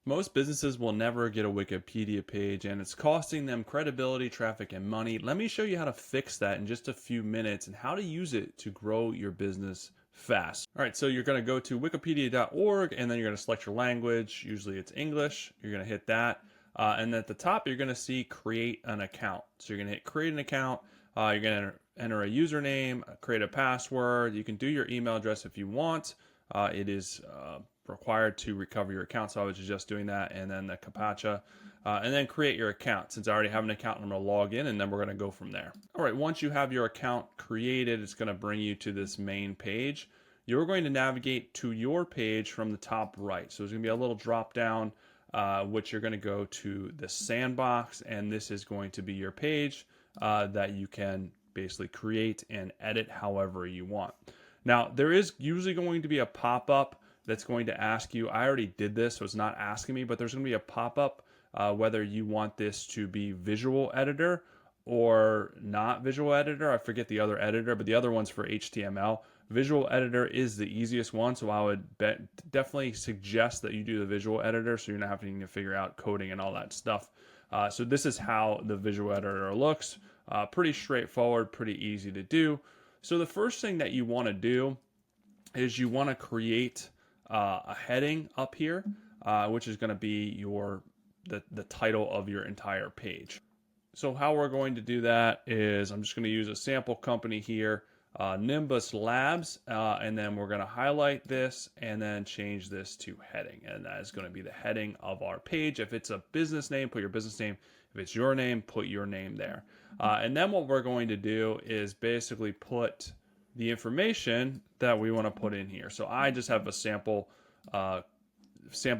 Most businesses will never get a Wikipedia page and it's costing them credibility, traffic, and money. Let me show you how to fix that in just a few minutes and how to use it to grow your business fast. All right, so you're going to go to wikipedia.org and then you're going to select your language. Usually it's English. You're going to hit that. And at the top, you're going to see create an account. So you're going to hit create an account. You're going to enter a username, create a password. You can do your email address if you want. It is required to recover your account, so I was just doing that, and then the CAPTCHA, and then create your account. Since I already have an account, I'm going to log in, and then we're going to go from there. All right, once you have your account created, it's going to bring you to this main page. You're going to navigate to your page from the top right. So there's going to be a little drop down, which you're going to go to the sandbox, and this is going to be your page that you can basically create and edit however you want. Now, there is usually going to be a pop-up that's going to ask you, I already did this, so it's not asking me, but there's going to be a pop-up whether you want this to be visual editor or not visual editor. I forget the other editor, but the other one's for HTML. Visual editor is the easiest one, so I would definitely suggest that you do the visual editor so you're not having to figure out coding and all that stuff. So this is how the visual editor looks. Pretty straightforward, pretty easy to do. So the first thing that you want to do is you want to create a heading up here, which is going to be the title of your entire page. So how we're going to do that is I'm just going to use a sample company here, Nimbus Labs, and then we're going to highlight this and then change this to heading, and that is going to be the heading of our page. If it's a business name, put your business name. If it's your name, put your name there. And then what we're going to do is basically put the information that we want to put in here. So I just have a sample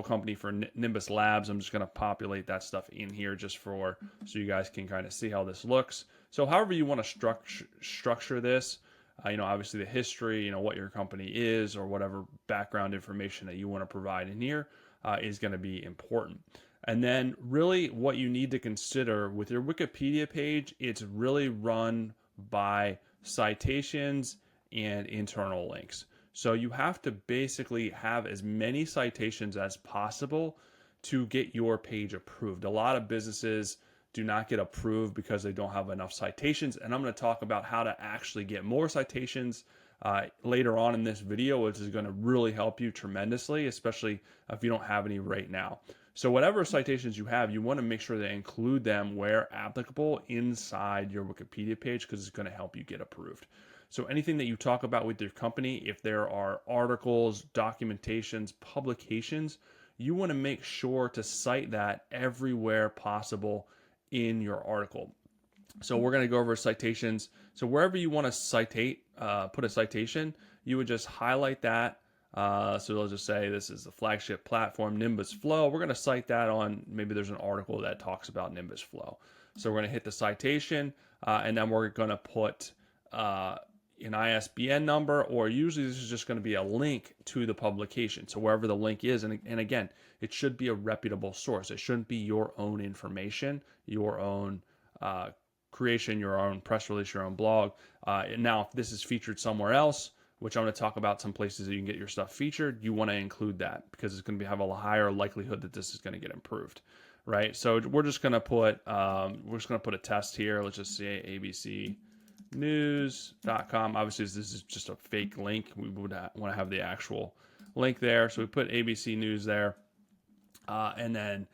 company for Nimbus Labs. I'm just going to populate that stuff in here just so you guys can kind of see how this looks. So however you want to structure this, obviously the history, what your company is or whatever background information that you want to provide in here is going to be important. And then really what you need to consider with your Wikipedia page, it's really run by citations and internal links. So you have to basically have as many citations as possible to get your page approved. A lot of businesses do not get approved because they don't have enough citations. And I'm going to talk about how to actually get more citations later on in this video, which is going to really help you tremendously, especially if you don't have any right now. So whatever citations you have, you want to make sure to include them where applicable inside your Wikipedia page because it's going to help you get approved. So anything that you talk about with your company, if there are articles, documentations, publications, you want to make sure to cite that everywhere possible in your article. So we're going to go over citations. So wherever you want to citate, put a citation, you would just highlight that. So they'll just say this is the flagship platform, Nimbus Flow. We're going to cite that on, maybe there's an article that talks about Nimbus Flow. So we're going to hit the citation, and then we're going to put an ISBN number, or usually this is just going to be a link to the publication. So wherever the link is, and again, it should be a reputable source. It shouldn't be your own information, your own creation, your own press release, your own blog. Now, if this is featured somewhere else, which I'm going to talk about some places that you can get your stuff featured, you want to include that because it's going to have a higher likelihood that this is going to get improved, right? So we're just going to put a test here. Let's just say abcnews.com. Obviously, this is just a fake link. We would want to have the actual link there. So we put ABC News there, and then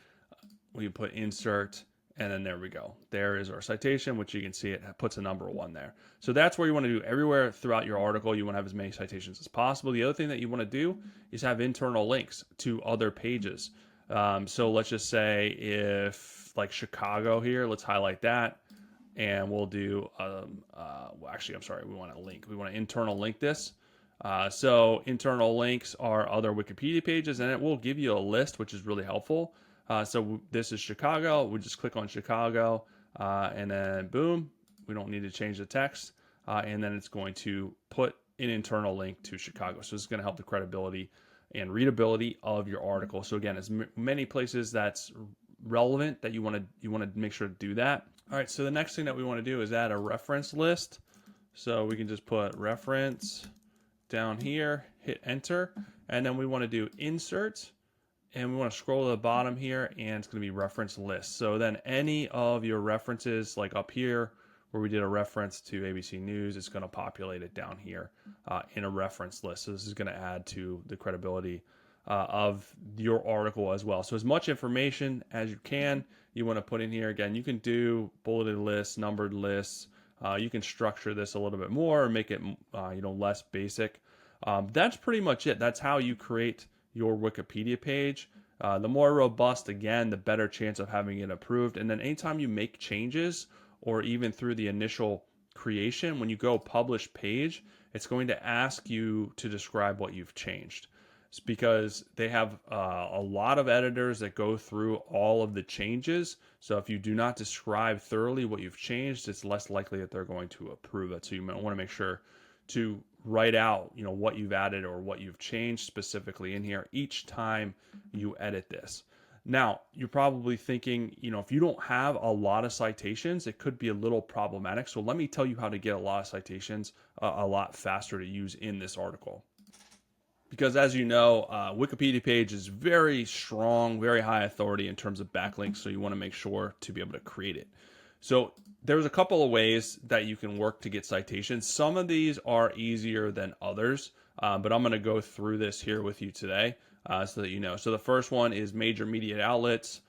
we put insert. And then there we go. There is our citation, which you can see it puts a number 1 there. So that's where you want to do everywhere throughout your article. You want to have as many citations as possible. The other thing that you want to do is have internal links to other pages. So let's just say if like Chicago here, let's highlight that. And we'll do, actually, I'm sorry, we want to link. We want to internal link this. So internal links are other Wikipedia pages, and it will give you a list, which is really helpful. So this is Chicago. We just click on Chicago, and then boom, we don't need to change the text. And then it's going to put an internal link to Chicago. So it's going to help the credibility and readability of your article. So again, as many places that's relevant that you want to make sure to do that. All right. So the next thing that we want to do is add a reference list. So we can just put reference down here, hit enter, and then we want to do insert. and we want to scroll to the bottom here, and it's going to be reference list. So then any of your references, like up here where we did a reference to ABC News, it's going to populate it down here in a reference list. So this is going to add to the credibility of your article as well. So as much information as you can, you want to put in here. Again, you can do bulleted lists, numbered lists. You can structure this a little bit more, or make it less basic. That's pretty much it. That's how you create your Wikipedia page. The more robust, again, the better chance of having it approved. And then anytime you make changes, or even through the initial creation, when you go publish page, it's going to ask you to describe what you've changed. It's because they have a lot of editors that go through all of the changes. So if you do not describe thoroughly what you've changed, it's less likely that they're going to approve it. So you might want to make sure to write out, what you've added or what you've changed specifically in here each time you edit this. Now, you're probably thinking, if you don't have a lot of citations, it could be a little problematic. So let me tell you how to get a lot of citations a lot faster to use in this article. Because as you know, Wikipedia page is very strong, very high authority in terms of backlinks. So you want to make sure to be able to create it. So there's a couple of ways that you can work to get citations. Some of these are easier than others, but I'm going to go through this here with you today so that you know. So the first one is major media outlets.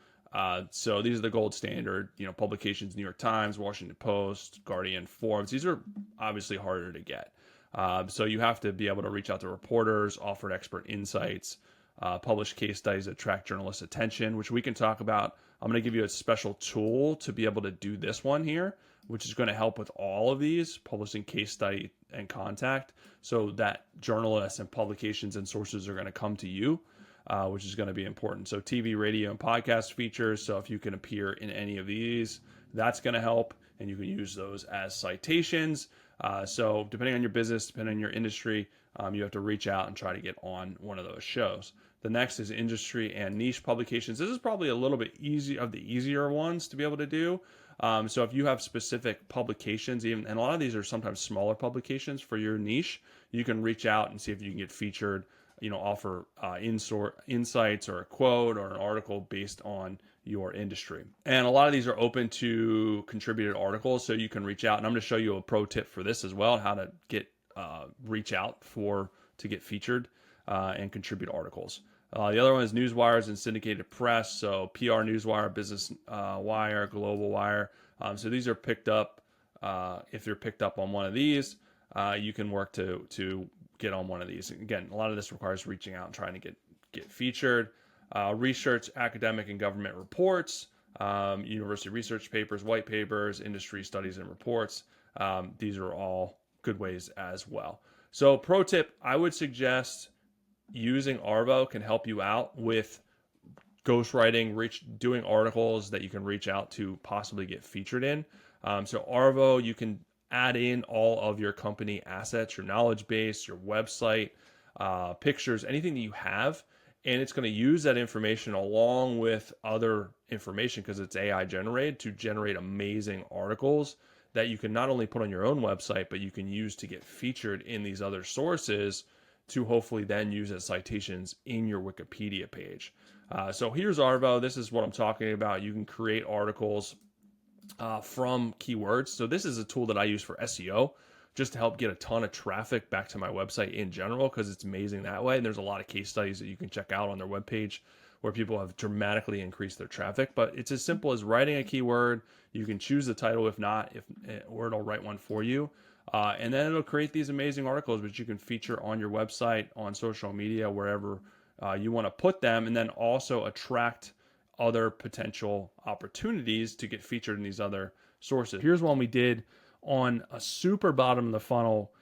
So these are the gold standard, publications: New York Times, Washington Post, Guardian, Forbes. These are obviously harder to get. So you have to be able to reach out to reporters, offer expert insights, publish case studies that attract journalists' attention, which we can talk about. I'm going to give you a special tool to be able to do this one here, which is going to help with all of these, publishing case study and contact, so that journalists and publications and sources are going to come to you, which is going to be important. So TV, radio, and podcast features. So if you can appear in any of these, that's going to help, and you can use those as citations. So depending on your business, depending on your industry, you have to reach out and try to get on one of those shows. The next is industry and niche publications. This is probably a little bit easier ones to be able to do. So if you have specific publications, and a lot of these are sometimes smaller publications for your niche, you can reach out and see if you can get featured, offer insights or a quote or an article based on your industry. And a lot of these are open to contributed articles, so you can reach out. And I'm going to show you a pro tip for this as well, how to get reach out to get featured and contribute articles. The other one is newswires and syndicated press. So PR Newswire, Business Wire, Global Wire. So these are picked up. If you're picked up on one of these, you can work to get on one of these. Again, a lot of this requires reaching out and trying to get featured. Research, academic and government reports, university research papers, white papers, industry studies and reports. These are all good ways as well. So pro tip, I would suggest using Arvow can help you out with ghostwriting, doing articles that you can reach out to possibly get featured in. So Arvow, you can add in all of your company assets, your knowledge base, your website, pictures, anything that you have. And it's going to use that information along with other information, because it's AI generated, to generate amazing articles that you can not only put on your own website, but you can use to get featured in these other sources to hopefully then use as citations in your Wikipedia page. So here's Arvow. This is what I'm talking about. You can create articles from keywords. So this is a tool that I use for SEO, just to help get a ton of traffic back to my website in general, because it's amazing that way. And there's a lot of case studies that you can check out on their webpage where people have dramatically increased their traffic. But it's as simple as writing a keyword. You can choose the title or it'll write one for you. And then it'll create these amazing articles, which you can feature on your website, on social media, wherever you want to put them, and then also attract other potential opportunities to get featured in these other sources. Here's one we did on a super bottom of the funnel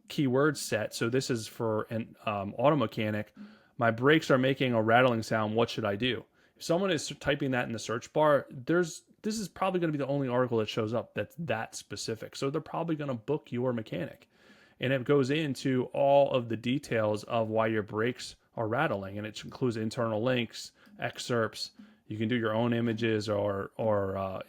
keyword set. So this is for an auto mechanic. My brakes are making a rattling sound. What should I do? If someone is typing that in the search bar, this is probably going to be the only article that shows up that's that specific. So they're probably going to book your mechanic. And it goes into all of the details of why your brakes are rattling. And it includes internal links, excerpts. You can do your own images, or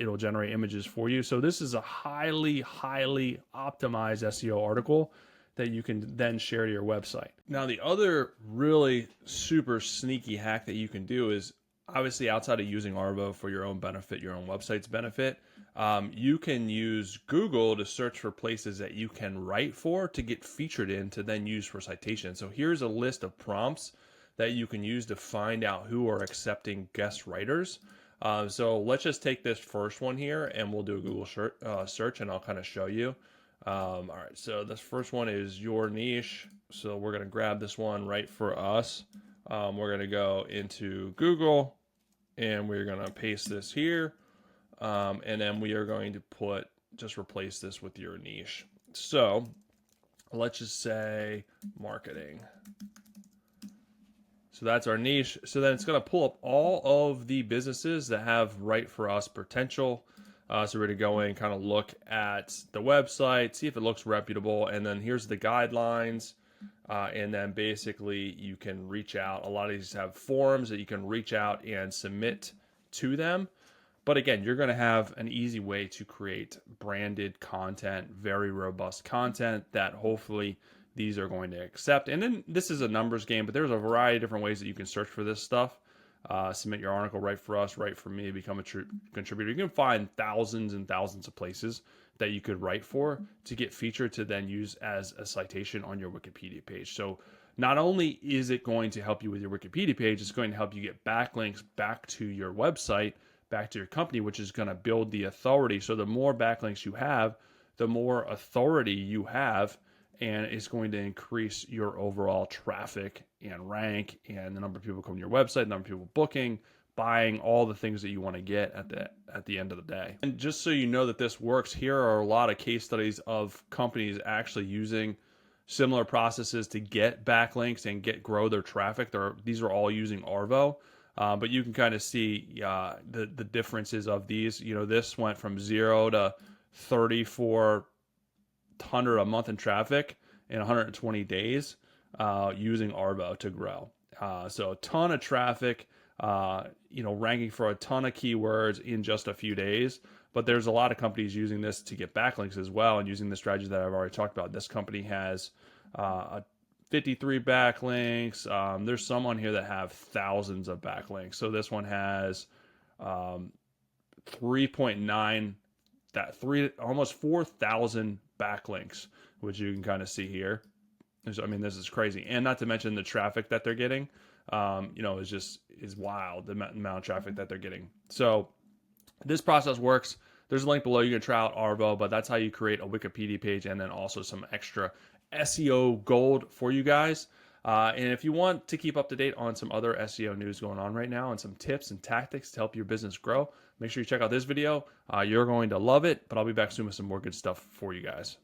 it'll generate images for you. So this is a highly, highly optimized SEO article that you can then share to your website. Now, the other really super sneaky hack that you can do is, obviously outside of using Arvow for your own benefit, your own website's benefit, you can use Google to search for places that you can write for to get featured in to then use for citation. So here's a list of prompts that you can use to find out who are accepting guest writers. So let's just take this first one here and we'll do a Google search and I'll kind of show you. All right, so this first one is your niche. So we're going to grab this one right for us. We're going to go into Google and we're going to paste this here. And then we are going to just replace this with your niche. So let's just say marketing. So that's our niche. So then it's going to pull up all of the businesses that have right for us potential. So we're going to go in, kind of look at the website, see if it looks reputable. And then here's the guidelines. And then basically you can reach out. A lot of these have forms that you can reach out and submit to them. But again, you're going to have an easy way to create branded content, very robust content that hopefully these are going to accept. And then this is a numbers game, but there's a variety of different ways that you can search for this stuff. Submit your article, write for us, write for me, become a contributor. You can find thousands and thousands of places that you could write for to get featured to then use as a citation on your Wikipedia page. So not only is it going to help you with your Wikipedia page, it's going to help you get backlinks back to your website, back to your company, which is going to build the authority. So the more backlinks you have, the more authority you have, and it's going to increase your overall traffic and rank and the number of people coming to your website, the number of people booking, buying, all the things that you want to get at the end of the day. And just so you know that this works, here are a lot of case studies of companies actually using similar processes to get backlinks and grow their traffic. These are all using Arvow. But you can kind of see the differences of these. You know, this went from 0 to 3,400 a month in traffic in 120 days using Arvow to grow. So a ton of traffic, ranking for a ton of keywords in just a few days. But there's a lot of companies using this to get backlinks as well, and using the strategy that I've already talked about. This company has 53 backlinks. There's some on here that have thousands of backlinks. So this one has 3.9, almost 4,000 backlinks, which you can kind of see here. I mean, this is crazy. And not to mention the traffic that they're getting, is wild, the amount of traffic that they're getting. So this process works. There's a link below. You can try out Arvow, but that's how you create a Wikipedia page and then also some extra SEO gold for you guys. And if you want to keep up to date on some other SEO news going on right now and some tips and tactics to help your business grow, make sure you check out this video. You're going to love it, but I'll be back soon with some more good stuff for you guys.